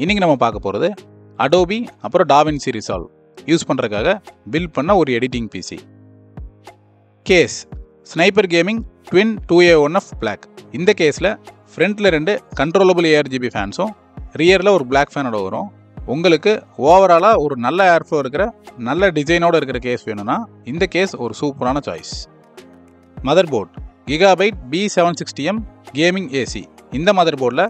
இன்றைக்கி நம்ம பார்க்க போகிறது அடோபி அப்புறம் டாவின்சி ரிசால்வ் யூஸ் பண்ணுறதுக்காக பில்ட் பண்ண ஒரு editing PC. Case sniper gaming twin 2A1F black. இந்த கேஸில் ஃப்ரண்ட்டில் 2 கண்ட்ரோலபிள் ARGB ஃபேன்ஸும் ரியரில் ஒரு பிளாக் ஃபேனோட வரும். உங்களுக்கு ஓவராலாக ஒரு நல்ல ஏர்ஃப்ளோ இருக்கிற நல்ல டிசைனோடு இருக்கிற கேஸ் வேணும்னா இந்த கேஸ் ஒரு சூப்பரான choice. Mother board Gigabyte B760M gaming AC. இந்த மதர் போர்டில்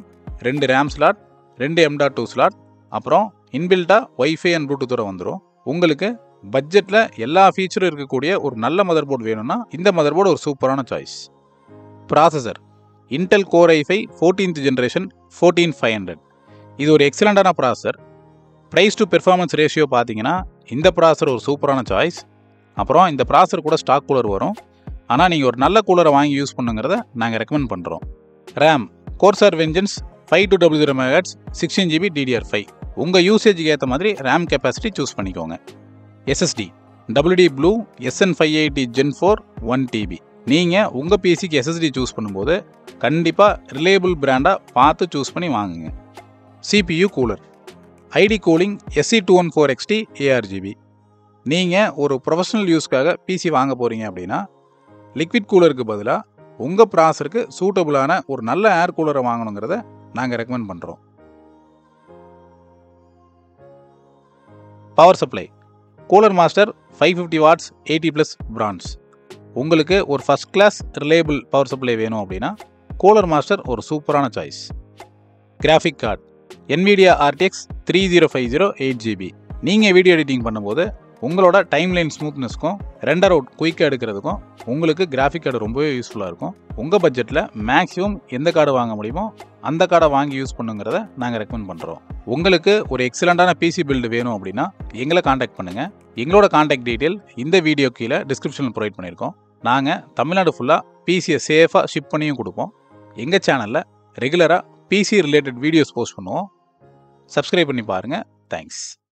2 RAM ஸ்லாட், 2 M.2 ஸ்லாட், அப்புறம் இன்பில்ட்டாக வைஃபை அண்ட் ப்ளூடூத்தோட வந்துடும். உங்களுக்கு பட்ஜெட்டில் எல்லா ஃபீச்சரும் இருக்கக்கூடிய ஒரு நல்ல மதர் போர்டு வேணும்னா இந்த மதர் போர்டு ஒரு சூப்பரான choice. Processor Intel Core i5 14th generation 14500. இது ஒரு எக்ஸலண்டான processor. Price to performance ratio பார்த்தீங்கன்னா இந்த ப்ராசஸர் ஒரு சூப்பரான சாய்ஸ். அப்புறம் இந்த ப்ராசஸர் கூட ஸ்டாக் கூலர் வரும். ஆனால் நீங்கள் ஒரு நல்ல கூலரை வாங்கி யூஸ் பண்ணுங்கிறத நாங்கள் ரெக்கமெண்ட் பண்ணுறோம். RAM Corsair Vengeance 5200 MHz 16GB DDR5. உங்கள் யூசேஜுக்கு ஏற்ற மாதிரி ரேம் கெப்பாசிட்டி சூஸ் பண்ணிக்கோங்க. SSD WD Blue SN580 Gen 4 1TB. நீங்கள் உங்கள் பிசிக்கு SSD சூஸ் பண்ணும்போது கண்டிப்பாக ரிலேபிள் பிராண்டாக பார்த்து சூஸ் பண்ணி வாங்குங்க. CPU cooler ID cooling SC214XT ARGB. நீங்கள் ஒரு ப்ரொஃபஷனல் யூஸ்க்காக பிசி வாங்க போகிறீங்க அப்படின்னா லிக்விட் கூலருக்கு பதிலாக உங்கள் ப்ராசருக்கு சூட்டபுளான ஒரு நல்ல ஏர் கூலரை வாங்கணுங்கிறத நாங்கள் ரெக்கமெண்ட் பண்ணுறோம். Power supply Cooler Master 550 watts 80+ brands. உங்களுக்கு ஒரு first class reliable power supply வேணும் அப்படின்னா கூலர் மாஸ்டர் ஒரு சூப்பரான choice. Graphic card NVIDIA RTX 3050 8GB. நீங்கள் வீடியோ எடிட்டிங் பண்ணும்போது உங்களோட டைம்லைன் ஸ்மூத்னஸ்க்கும் ரெண்டர் அவுட் குயிக்காக எடுக்கிறதுக்கும் உங்களுக்கு கிராஃபிக் கார்டு ரொம்பவே யூஸ்ஃபுல்லாக இருக்கும். உங்கள் பட்ஜெட்டில் மேக்ஸிமம் எந்த கார்டு வாங்க முடியுமோ அந்த கார்டை வாங்கி யூஸ் பண்ணுங்கிறத நாங்கள் ரெக்கமெண்ட் பண்ணுறோம். உங்களுக்கு ஒரு எக்ஸலண்டான பிசி பில்டு வேணும் அப்படின்னா எங்களை காண்டாக்ட் பண்ணுங்கள். எங்களோட காண்டாக்ட் டீட்டெயில் இந்த வீடியோ கீழே டிஸ்கிரிப்ஷனில் ப்ரொவைட் பண்ணியிருக்கோம். நாங்கள் தமிழ்நாடு ஃபுல்லாக பிசியை சேஃபாக ஷிப் பண்ணியும் கொடுப்போம். எங்கள் சேனலில் ரெகுலராக பிசி ரிலேட்டட் வீடியோஸ் போஸ்ட் பண்ணுவோம். சப்ஸ்கிரைப் பண்ணி பாருங்கள். தேங்க்ஸ்.